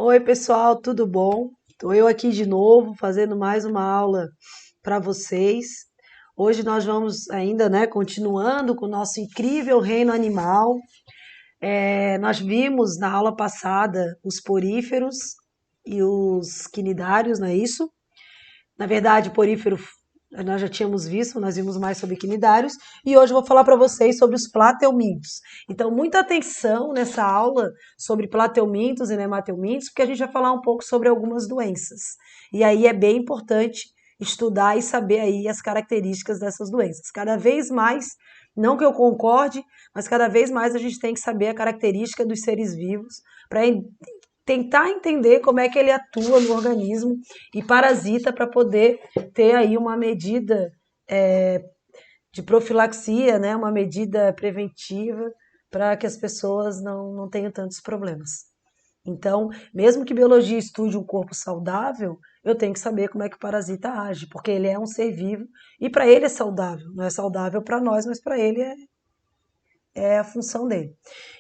Oi, pessoal, tudo bom? Estou eu aqui de novo fazendo mais uma aula para vocês. Hoje nós vamos ainda, né, continuando com o nosso incrível reino animal. Nós vimos na aula passada os poríferos e os quinidários, não é isso? Na verdade, porífero nós já tínhamos visto, nós vimos mais sobre quinidários e hoje eu vou falar para vocês sobre os plateumintos. Então, muita atenção nessa aula sobre plateumintos e nemateumintos, porque a gente vai falar um pouco sobre algumas doenças. E aí é bem importante estudar e saber aí as características dessas doenças. Cada vez mais, não que eu concorde, mas cada vez mais a gente tem que saber a característica dos seres vivos para tentar entender como é que ele atua no organismo e parasita para poder ter aí uma medida de profilaxia, né, uma medida preventiva para que as pessoas não tenham tantos problemas. Então, mesmo que biologia estude um corpo saudável, eu tenho que saber como é que o parasita age, porque ele é um ser vivo e para ele é saudável. Não é saudável para nós, mas para ele é a função dele.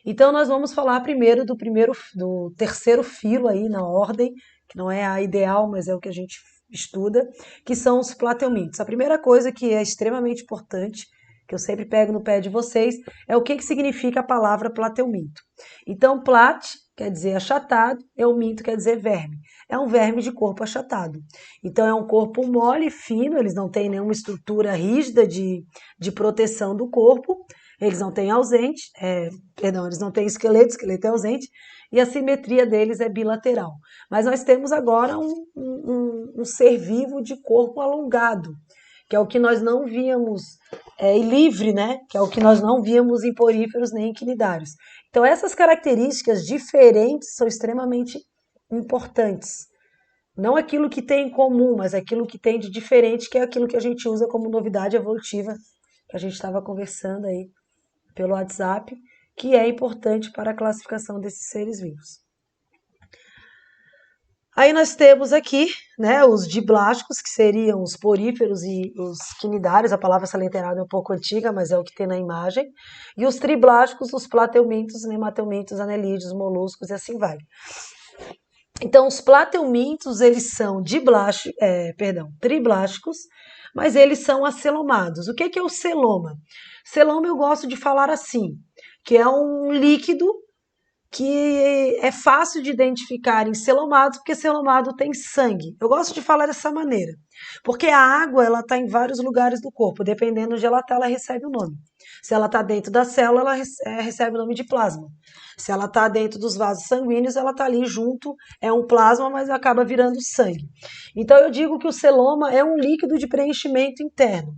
Então nós vamos falar primeiro do terceiro filo aí na ordem, que não é a ideal, mas é o que a gente estuda, que são os plateumintos. A primeira coisa que é extremamente importante, que eu sempre pego no pé de vocês, é o que significa a palavra plateuminto. Então, plat quer dizer achatado, euminto quer dizer verme. É um verme de corpo achatado. Então, é um corpo mole e fino, eles não têm nenhuma estrutura rígida de proteção do corpo, eles não têm eles não têm esqueleto é ausente, e a simetria deles é bilateral. Mas nós temos agora um ser vivo de corpo alongado, que é o que nós não víamos, e livre, né? Que é o que nós não víamos em poríferos nem em quinidários. Então, essas características diferentes são extremamente importantes. Não aquilo que tem em comum, mas aquilo que tem de diferente, que é aquilo que a gente usa como novidade evolutiva, que a gente estava conversando aí pelo WhatsApp, que é importante para a classificação desses seres vivos. Aí nós temos aqui, né, os diblásticos, que seriam os poríferos e os quinidários, a palavra salienterada é um pouco antiga, mas é o que tem na imagem, e os triblásticos, os plateumintos, nemateumintos, anelídeos, moluscos e assim vai. Então, os plateumintos, eles são triblásticos, mas eles são acelomados. O que é o celoma? Celoma eu gosto de falar assim, que é um líquido que é fácil de identificar em celomados, porque celomado tem sangue. Eu gosto de falar dessa maneira, porque a água ela está em vários lugares do corpo, dependendo de onde ela está, ela recebe o nome. Se ela está dentro da célula, ela recebe o nome de plasma. Se ela está dentro dos vasos sanguíneos, ela está ali junto, é um plasma, mas acaba virando sangue. Então eu digo que o celoma é um líquido de preenchimento interno,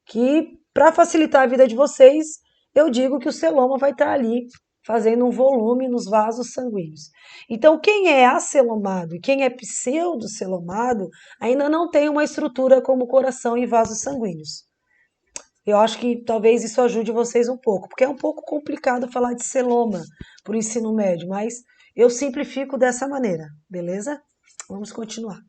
que para facilitar a vida de vocês, eu digo que o celoma vai estar ali fazendo um volume nos vasos sanguíneos. Então, quem é acelomado e quem é pseudocelomado ainda não tem uma estrutura como coração e vasos sanguíneos. Eu acho que talvez isso ajude vocês um pouco, porque é um pouco complicado falar de celoma para o ensino médio, mas eu simplifico dessa maneira, beleza? Vamos continuar.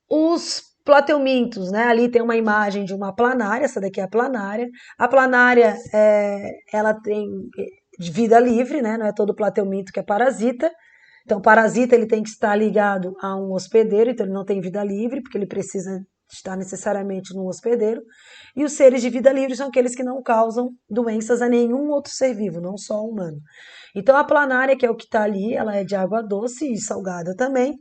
Os plateumintos, né? Ali tem uma imagem de uma planária, essa daqui é a planária. A planária, ela tem vida livre, né? Não é todo plateuminto que é parasita. Então, parasita ele tem que estar ligado a um hospedeiro, então ele não tem vida livre, porque ele precisa estar necessariamente num hospedeiro. E os seres de vida livre são aqueles que não causam doenças a nenhum outro ser vivo, não só o humano. Então, a planária, que é o que está ali, ela é de água doce e salgada também,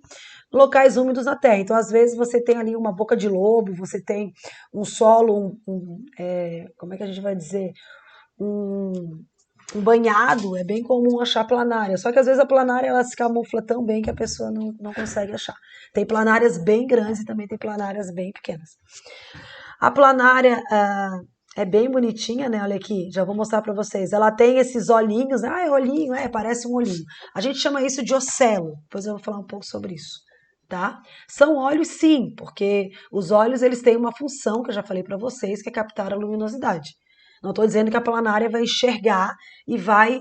locais úmidos na terra. Então, às vezes, você tem ali uma boca de lobo, você tem um solo, como é que a gente vai dizer? Um banhado, é bem comum achar planária. Só que às vezes a planária ela se camufla tão bem que a pessoa não consegue achar. Tem planárias bem grandes e também tem planárias bem pequenas. A planária é bem bonitinha, né? Olha aqui, já vou mostrar para vocês. Ela tem esses olhinhos, é olhinho, parece um olhinho. A gente chama isso de ocelo. Depois eu vou falar um pouco sobre isso. Tá? São olhos sim, porque os olhos eles têm uma função que eu já falei para vocês, que é captar a luminosidade. Não estou dizendo que a planária vai enxergar e vai.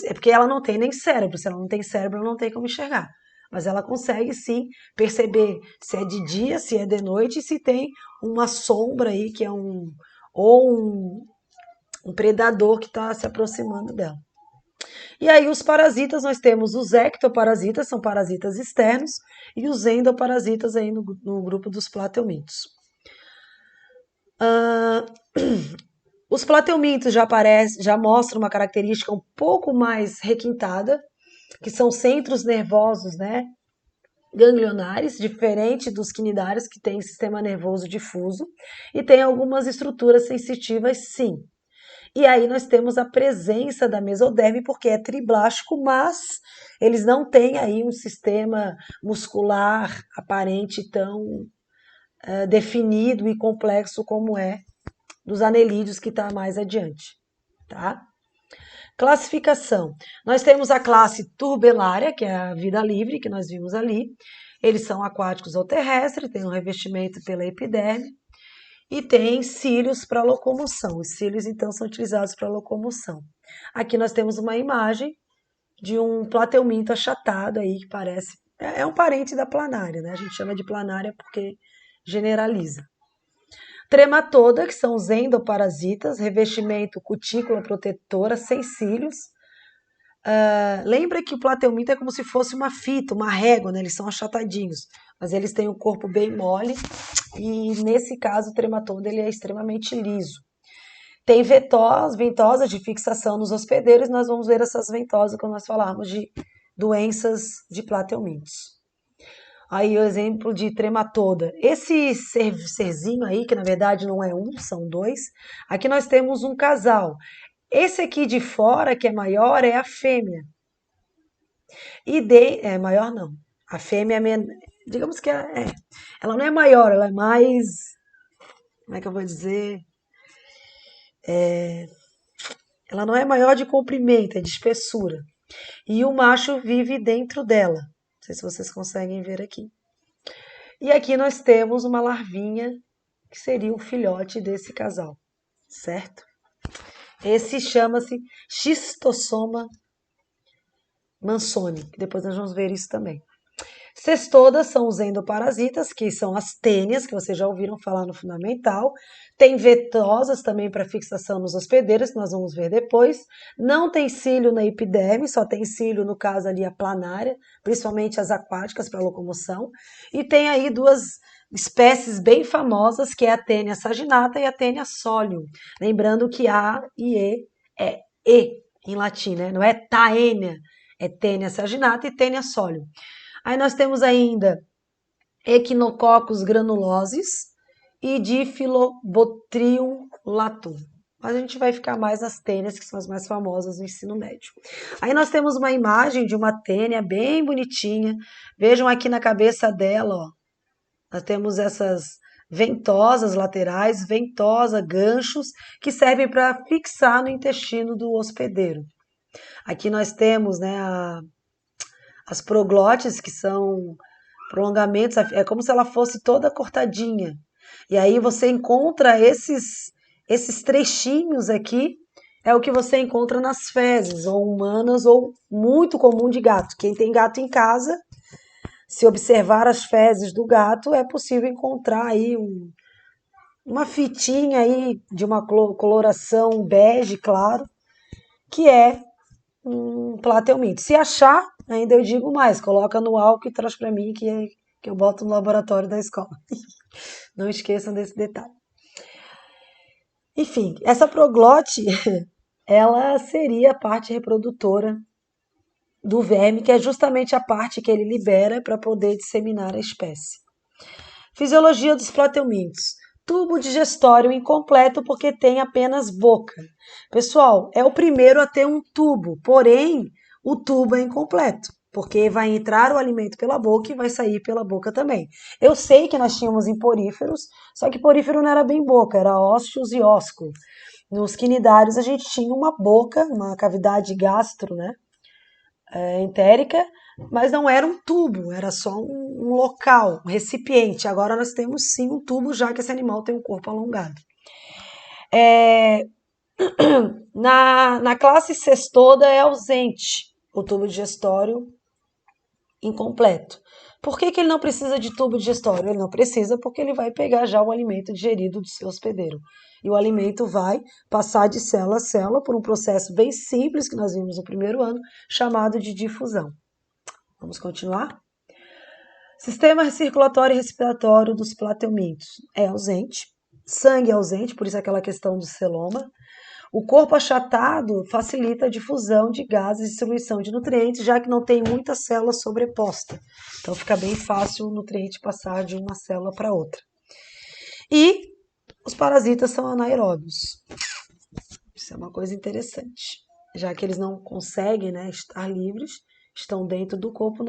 É porque ela não tem nem cérebro. Se ela não tem cérebro, ela não tem como enxergar. Mas ela consegue sim perceber se é de dia, se é de noite, e se tem uma sombra aí que é um predador que está se aproximando dela. E aí os parasitas, nós temos os ectoparasitas, são parasitas externos, e os endoparasitas aí no grupo dos plateumintos. Os plateumintos já mostram uma característica um pouco mais requintada, que são centros nervosos, né, ganglionares, diferente dos quinidários, que tem sistema nervoso difuso, e tem algumas estruturas sensitivas, sim. E aí nós temos a presença da mesoderme, porque é triblástico, mas eles não têm aí um sistema muscular aparente tão definido e complexo como é dos anelídeos, que está mais adiante, tá? Classificação. Nós temos a classe turbelária, que é a vida livre, que nós vimos ali. Eles são aquáticos ou terrestres, têm um revestimento pela epiderme e tem cílios para locomoção. Os cílios, então, são utilizados para locomoção. Aqui nós temos uma imagem de um plateuminto achatado aí, que parece... É um parente da planária, né? A gente chama de planária porque generaliza. Trematoda, que são os endoparasitas, revestimento cutícula protetora, sem cílios. Lembra que o plateuminto é como se fosse uma fita, uma régua, né? Eles são achatadinhos, mas eles têm o corpo bem mole e, nesse caso, o trematoda ele é extremamente liso. Tem ventosas de fixação nos hospedeiros, nós vamos ver essas ventosas quando nós falarmos de doenças de plateumintos. Aí o exemplo de trematoda. Esse serzinho aí, que na verdade não é um, são dois. Aqui nós temos um casal. Esse aqui de fora, que é maior, é a fêmea. Maior não. A fêmea é digamos que ela não é maior, ela é mais... Como é que eu vou dizer? Ela não é maior de comprimento, é de espessura. E o macho vive dentro dela. Não sei se vocês conseguem ver aqui. E aqui nós temos uma larvinha, que seria o filhote desse casal, certo? Esse chama-se Schistossoma mansoni, que depois nós vamos ver isso também. Cestodas são os endoparasitas, que são as tênias, que vocês já ouviram falar no fundamental. Tem vetosas também para fixação nos hospedeiros, que nós vamos ver depois. Não tem cílio na epiderme, só tem cílio, no caso ali, a planária, principalmente as aquáticas para locomoção. E tem aí duas espécies bem famosas, que é a tênia saginata e a tênia solium. Lembrando que A e E é E em latim, né? Não é taênia, é tênia saginata e tênia solium. Aí nós temos ainda Echinococcus granulosis e Diphyllobotrium latum. Mas a gente vai ficar mais nas tênias, que são as mais famosas no ensino médio. Aí nós temos uma imagem de uma tênia bem bonitinha. Vejam aqui na cabeça dela, ó. Nós temos essas ventosas laterais, ventosa, ganchos, que servem para fixar no intestino do hospedeiro. Aqui nós temos, né, as proglotes, que são prolongamentos, é como se ela fosse toda cortadinha. E aí você encontra esses trechinhos aqui, é o que você encontra nas fezes, ou humanas, ou muito comum de gato. Quem tem gato em casa, se observar as fezes do gato, é possível encontrar aí uma fitinha aí de uma coloração bege, claro, que é um plateuminto. Se achar, ainda eu digo mais, coloca no álcool e traz para mim que eu boto no laboratório da escola. Não esqueçam desse detalhe. Enfim, essa proglote, ela seria a parte reprodutora do verme, que é justamente a parte que ele libera para poder disseminar a espécie. Fisiologia dos plateumintos. Tubo digestório incompleto porque tem apenas boca. Pessoal, é o primeiro a ter um tubo, porém o tubo é incompleto, porque vai entrar o alimento pela boca e vai sair pela boca também. Eu sei que nós tínhamos em poríferos, só que porífero não era bem boca, era ósseos e ósculo. Nos quinidários a gente tinha uma boca, uma cavidade gastro, né, entérica, mas não era um tubo, era só um local, um recipiente. Agora nós temos sim um tubo, já que esse animal tem um corpo alongado. Na classe cestoda é ausente o tubo digestório incompleto. Por que que ele não precisa de tubo digestório? Ele não precisa porque ele vai pegar já o alimento digerido do seu hospedeiro. E o alimento vai passar de célula a célula por um processo bem simples que nós vimos no primeiro ano, chamado de difusão. Vamos continuar? Sistema circulatório e respiratório dos plateumintos é ausente. Sangue é ausente, por isso aquela questão do celoma. O corpo achatado facilita a difusão de gases e distribuição de nutrientes, já que não tem muita célula sobreposta. Então fica bem fácil o nutriente passar de uma célula para outra. E os parasitas são anaeróbios. Isso é uma coisa interessante. Já que eles não conseguem, né, estar livres, estão dentro do corpo,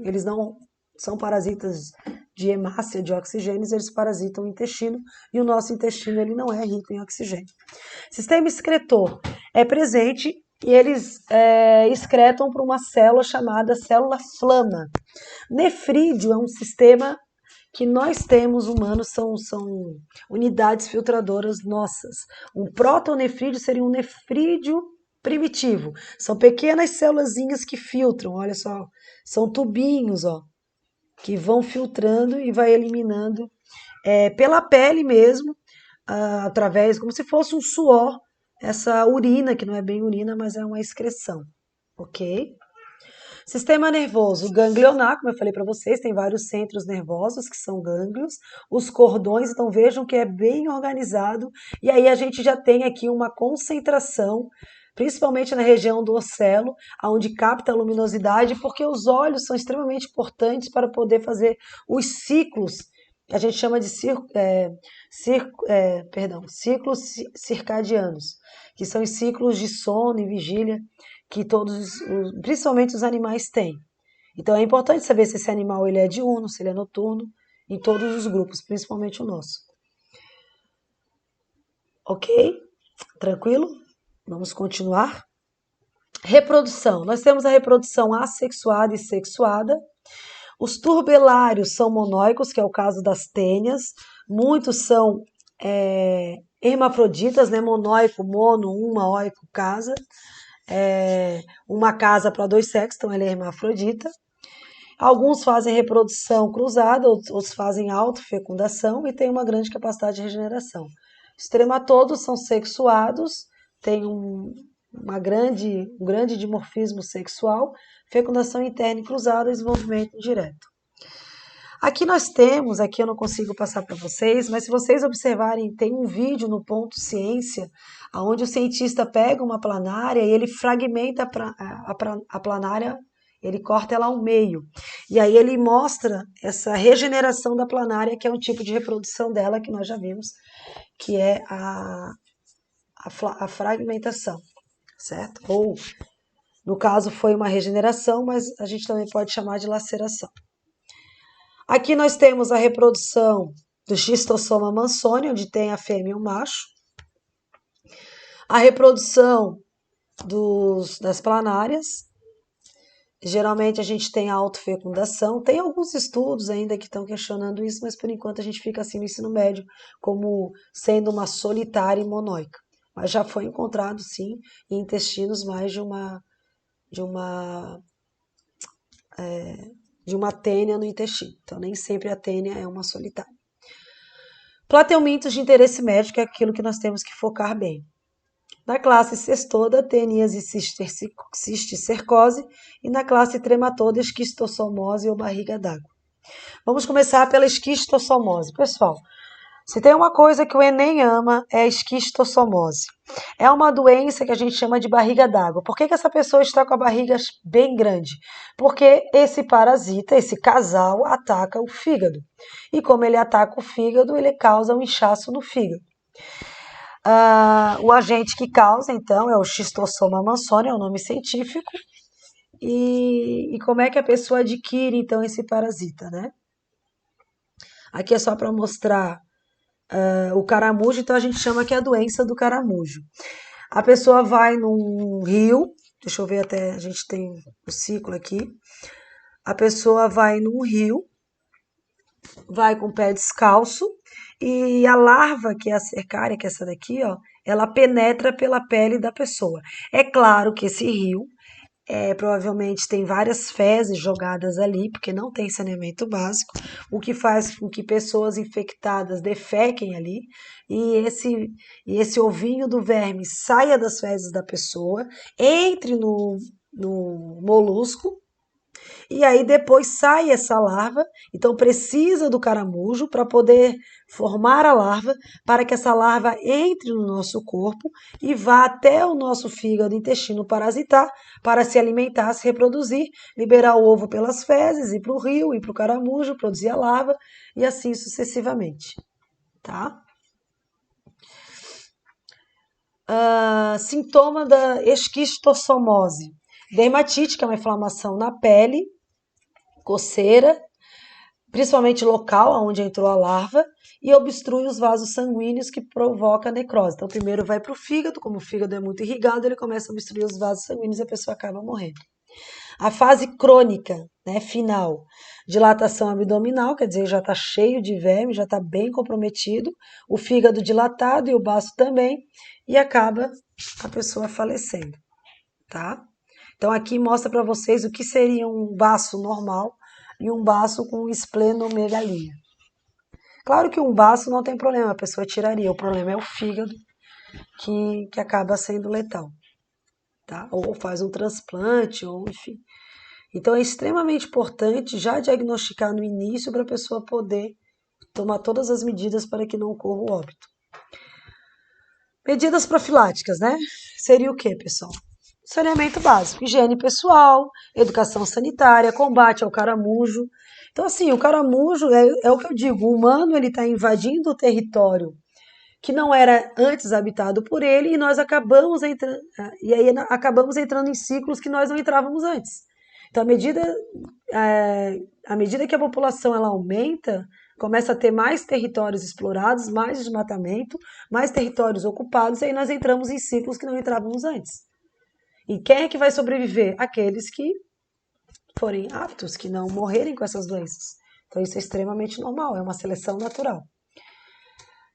eles não são parasitas de hemácia, de oxigênio, eles parasitam o intestino e o nosso intestino ele não é rico em oxigênio. Sistema excretor é presente e eles excretam para uma célula chamada célula flama. Nefrídeo é um sistema que nós temos humanos, são unidades filtradoras nossas. Um protonefrídeo seria um nefrídeo primitivo. São pequenas célulazinhas que filtram, olha só, são tubinhos, ó, que vão filtrando e vai eliminando pela pele mesmo, através, como se fosse um suor, essa urina, que não é bem urina, mas é uma excreção, ok? Sistema nervoso, o ganglionar, como eu falei para vocês, tem vários centros nervosos que são gânglios, os cordões, então vejam que é bem organizado, e aí a gente já tem aqui uma concentração, principalmente na região do ocelo, onde capta a luminosidade, porque os olhos são extremamente importantes para poder fazer os ciclos, a gente chama de ciclos circadianos, que são os ciclos de sono e vigília, que principalmente os animais têm. Então é importante saber se esse animal ele é diurno, se ele é noturno, em todos os grupos, principalmente o nosso. Ok? Tranquilo? Vamos continuar. Reprodução. Nós temos a reprodução assexuada e sexuada. Os turbelários são monóicos, que é o caso das tênias. Muitos são hermafroditas, né? Monóico, mono, uma, óico, casa. Uma casa para dois sexos, então ela é hermafrodita. Alguns fazem reprodução cruzada, outros fazem autofecundação e tem uma grande capacidade de regeneração. Os trematodos são sexuados, têm um grande dimorfismo sexual, fecundação interna e cruzada, desenvolvimento direto. Aqui nós temos, aqui eu não consigo passar para vocês, mas se vocês observarem, tem um vídeo no Ponto Ciência, onde o cientista pega uma planária e ele fragmenta a planária, ele corta ela ao meio. E aí ele mostra essa regeneração da planária, que é um tipo de reprodução dela que nós já vimos, que é a fragmentação, certo? Ou, no caso, foi uma regeneração, mas a gente também pode chamar de laceração. Aqui nós temos a reprodução do Schistossoma mansoni, onde tem a fêmea e o macho. A reprodução das planárias. Geralmente a gente tem a autofecundação. Tem alguns estudos ainda que estão questionando isso, mas por enquanto a gente fica assim no ensino médio, como sendo uma solitária e monóica. Mas já foi encontrado, sim, em intestinos mais de uma tênia no intestino. Então, nem sempre a tênia é uma solitária. Plateumintos de interesse médico é aquilo que nós temos que focar bem. Na classe cestoda, teníase cisticercose e na classe trematoda, esquistossomose ou barriga d'água. Vamos começar pela esquistossomose. Pessoal, se tem uma coisa que o Enem ama, é a esquistossomose. É uma doença que a gente chama de barriga d'água. Por que essa pessoa está com a barriga bem grande? Porque esse parasita, esse casal, ataca o fígado. E como ele ataca o fígado, ele causa um inchaço no fígado. O agente que causa, então, é o Schistossoma mansoni, é o nome científico. E como é que a pessoa adquire, então, esse parasita, né? Aqui é só para mostrar o caramujo, então a gente chama que é a doença do caramujo. A pessoa vai num rio, deixa eu ver até, a gente tem o ciclo aqui. A pessoa vai num rio, vai com o pé descalço, e a larva, que é a cercária, que é essa daqui, ó, ela penetra pela pele da pessoa. É claro que esse rio provavelmente tem várias fezes jogadas ali, porque não tem saneamento básico, o que faz com que pessoas infectadas defequem ali, e esse ovinho do verme saia das fezes da pessoa, entre no molusco, e aí depois sai essa larva, então precisa do caramujo para poder formar a larva, para que essa larva entre no nosso corpo e vá até o nosso fígado e intestino parasitar, para se alimentar, se reproduzir, liberar o ovo pelas fezes, ir para o rio, ir para o caramujo, produzir a larva e assim sucessivamente, tá? Sintoma da esquistossomose. Dermatite, que é uma inflamação na pele, coceira, principalmente local onde entrou a larva, e obstrui os vasos sanguíneos que provoca necrose. Então, primeiro vai para o fígado, como o fígado é muito irrigado, ele começa a obstruir os vasos sanguíneos e a pessoa acaba morrendo. A fase crônica, né, final, dilatação abdominal, quer dizer, já está cheio de verme, já está bem comprometido, o fígado dilatado e o baço também, e acaba a pessoa falecendo, tá? Então, aqui mostra para vocês o que seria um baço normal e um baço com esplenomegalia. Claro que um baço não tem problema, a pessoa tiraria. O problema é o fígado, que acaba sendo letal, tá? Ou faz um transplante, ou enfim. Então, é extremamente importante já diagnosticar no início para a pessoa poder tomar todas as medidas para que não ocorra o óbito. Medidas profiláticas, né? Seria o quê, pessoal? Saneamento básico, higiene pessoal, educação sanitária, combate ao caramujo. Então, assim, o caramujo é o que eu digo, o humano ele está invadindo o território que não era antes habitado por ele e nós acabamos entrando em ciclos que nós não entrávamos antes. Então, à medida que a população ela aumenta, começa a ter mais territórios explorados, mais desmatamento, mais territórios ocupados, e aí nós entramos em ciclos que não entrávamos antes. E quem é que vai sobreviver? Aqueles que forem aptos, que não morrerem com essas doenças. Então isso é extremamente normal, é uma seleção natural.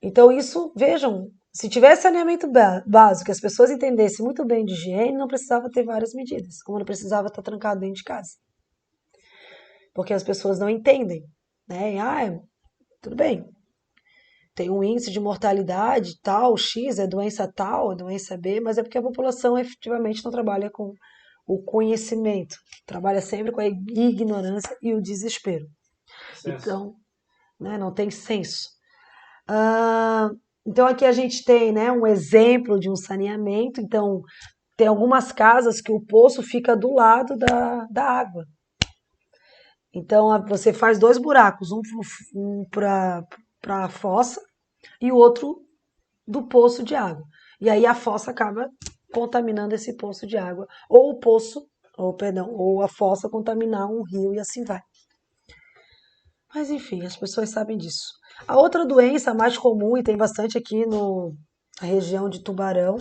Então isso, vejam, se tivesse saneamento básico, as pessoas entendessem muito bem de higiene, não precisava ter várias medidas, como não precisava estar trancado dentro de casa. Porque as pessoas não entendem, né? Tudo bem, tem um índice de mortalidade tal, X, é doença tal, é doença B, mas é porque a população efetivamente não trabalha com o conhecimento, trabalha sempre com a ignorância e o desespero. Então, né, não tem senso. Então, aqui a gente tem, né, um exemplo de um saneamento. Então, tem algumas casas que o poço fica do lado da água. Então, você faz 2 buracos, um para a fossa e o outro do poço de água. E aí a fossa acaba contaminando esse poço de água, ou a fossa contaminar um rio e assim vai. Mas enfim, as pessoas sabem disso. A outra doença mais comum, e tem bastante aqui na região de Tubarão,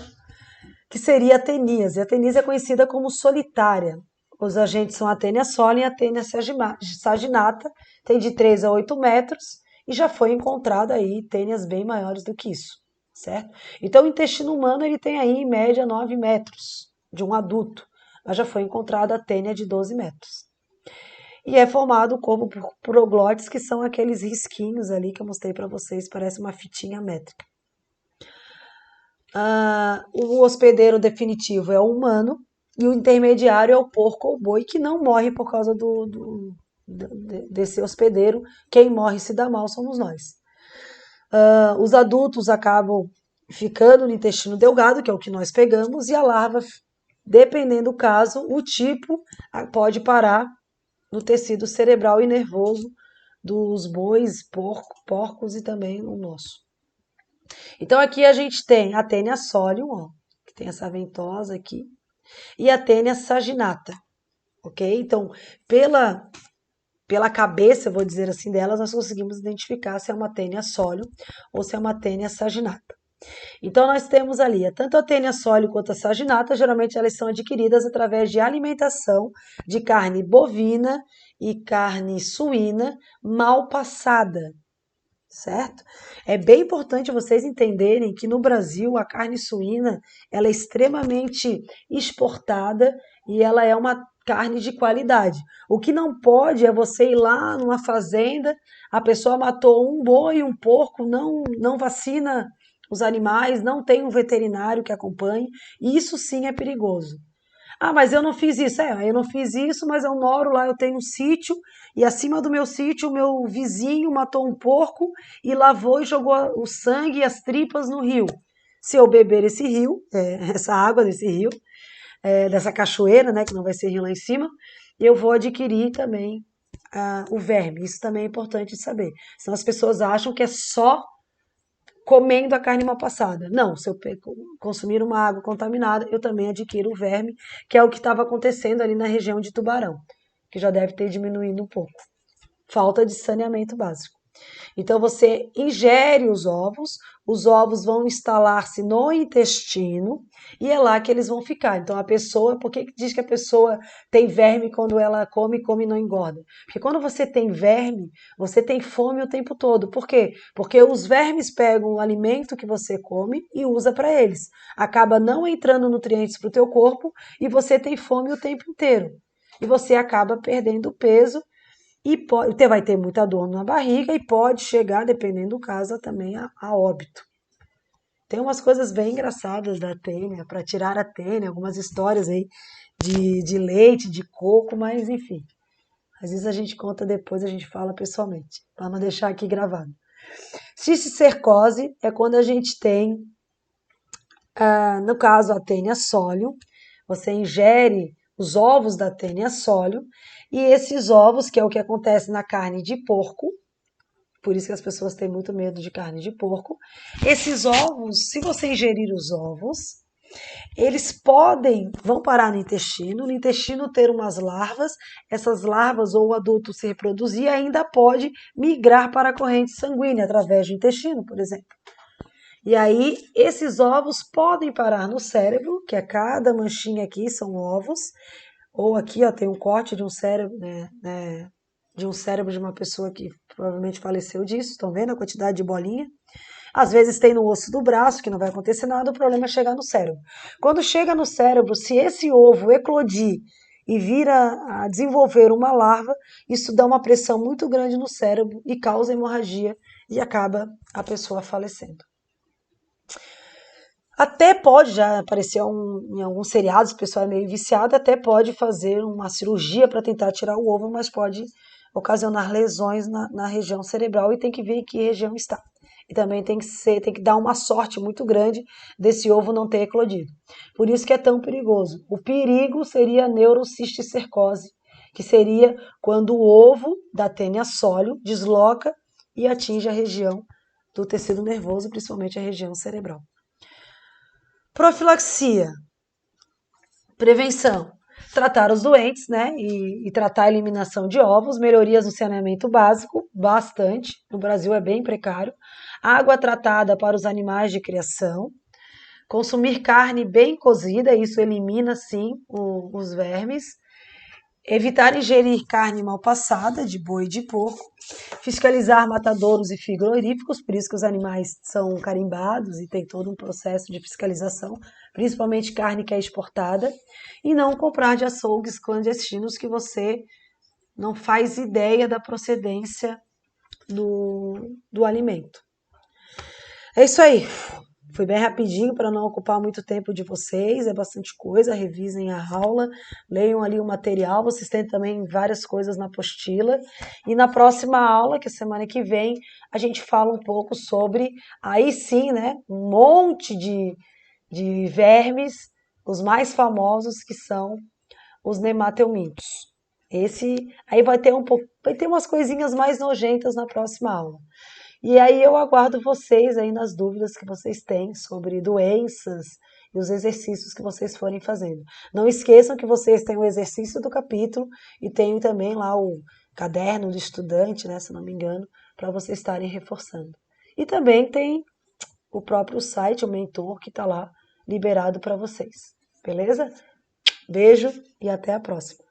que seria a teníase. A teníase é conhecida como solitária. Os agentes são a Taenia solium e a Taenia saginata, tem de 3 a 8 metros, e já foi encontrado aí tênias bem maiores do que isso, certo? Então o intestino humano ele tem aí em média 9 metros de um adulto, mas já foi encontrada a tênia de 12 metros. E é formado o corpo por proglotes, que são aqueles risquinhos ali que eu mostrei para vocês, parece uma fitinha métrica. O hospedeiro definitivo é o humano e o intermediário é o porco ou boi, que não morre por causa desse hospedeiro. Quem morre se dá mal somos nós. Os adultos acabam ficando no intestino delgado, que é o que nós pegamos, e a larva, dependendo do caso, o tipo pode parar no tecido cerebral e nervoso dos bois, porcos e também no nosso. Então aqui a gente tem a Taenia solium, ó, que tem essa ventosa aqui, e a Taenia saginata, ok? Então, pela cabeça, eu vou dizer assim, delas, nós conseguimos identificar se é uma Taenia solium ou se é uma Taenia saginata. Então, nós temos ali tanto a Taenia solium quanto a saginata, geralmente elas são adquiridas através de alimentação de carne bovina e carne suína mal passada, certo? É bem importante vocês entenderem que no Brasil a carne suína ela é extremamente exportada e ela é uma carne de qualidade. O que não pode é você ir lá numa fazenda, a pessoa matou um boi, um porco, não vacina os animais, não tem um veterinário que acompanhe, e isso sim é perigoso. Ah, mas eu não fiz isso. Eu não fiz isso, mas eu moro lá, eu tenho um sítio, e acima do meu sítio, o meu vizinho matou um porco e lavou e jogou o sangue e as tripas no rio. Se eu beber esse rio, essa água desse rio, dessa cachoeira, né, que não vai ser rio lá em cima, eu vou adquirir também o verme. Isso também é importante saber. Senão as pessoas acham que é só comendo a carne mal passada. Não, se eu consumir uma água contaminada, eu também adquiro o verme, que é o que estava acontecendo ali na região de Tubarão, que já deve ter diminuído um pouco. Falta de saneamento básico. Então você ingere os ovos vão instalar-se no intestino e é lá que eles vão ficar. Então a pessoa, por que diz que a pessoa tem verme quando ela come e não engorda? Porque quando você tem verme, você tem fome o tempo todo. Por quê? Porque os vermes pegam o alimento que você come e usa para eles. Acaba não entrando nutrientes para o teu corpo e você tem fome o tempo inteiro. E você acaba perdendo peso e você vai ter muita dor na barriga e pode chegar, dependendo do caso, também a óbito. Tem umas coisas bem engraçadas da tênia, para tirar a tênia, algumas histórias aí de leite, de coco, mas enfim. Às vezes a gente conta depois, a gente fala pessoalmente, para não deixar aqui gravado. Cisticercose é quando a gente tem, no caso, a tênia sóleo, você ingere os ovos da tênia sóleo, e esses ovos, que é o que acontece na carne de porco, por isso que as pessoas têm muito medo de carne de porco, esses ovos, se você ingerir os ovos, eles vão parar no intestino ter umas larvas, essas larvas ou o adulto se reproduzir e ainda pode migrar para a corrente sanguínea através do intestino, por exemplo. E aí, esses ovos podem parar no cérebro, que a cada manchinha aqui são ovos, ou aqui ó, tem um corte de um cérebro, de um cérebro de uma pessoa que provavelmente faleceu disso, estão vendo a quantidade de bolinha? Às vezes tem no osso do braço, que não vai acontecer nada, o problema é chegar no cérebro. Quando chega no cérebro, se esse ovo eclodir e vir a desenvolver uma larva, isso dá uma pressão muito grande no cérebro e causa hemorragia e acaba a pessoa falecendo. Até pode, já apareceu em alguns seriados, o pessoal é meio viciado, até pode fazer uma cirurgia para tentar tirar o ovo, mas pode ocasionar lesões na região cerebral e tem que ver em que região está. E também tem que dar uma sorte muito grande desse ovo não ter eclodido. Por isso que é tão perigoso. O perigo seria a neurocisticercose, que seria quando o ovo da tênia sóleo desloca e atinge a região do tecido nervoso, principalmente a região cerebral. Profilaxia, prevenção, tratar os doentes, né, e tratar a eliminação de ovos, melhorias no saneamento básico, bastante, no Brasil é bem precário, água tratada para os animais de criação, consumir carne bem cozida, isso elimina sim os vermes, evitar ingerir carne mal passada, de boi e de porco, fiscalizar matadouros e frigoríficos, por isso que os animais são carimbados e tem todo um processo de fiscalização, principalmente carne que é exportada, e não comprar de açougues clandestinos que você não faz ideia da procedência do alimento. É isso aí. Foi bem rapidinho para não ocupar muito tempo de vocês, é bastante coisa, revisem a aula, leiam ali o material, vocês têm também várias coisas na apostila. E na próxima aula, que é semana que vem, a gente fala um pouco sobre, aí sim, né, um monte de vermes, os mais famosos que são os nematelmintos. Aí vai ter umas coisinhas mais nojentas na próxima aula. E aí eu aguardo vocês aí nas dúvidas que vocês têm sobre doenças e os exercícios que vocês forem fazendo. Não esqueçam que vocês têm o exercício do capítulo e tem também lá o caderno do estudante, né, se não me engano, para vocês estarem reforçando. E também tem o próprio site, o mentor, que está lá liberado para vocês. Beleza? Beijo e até a próxima.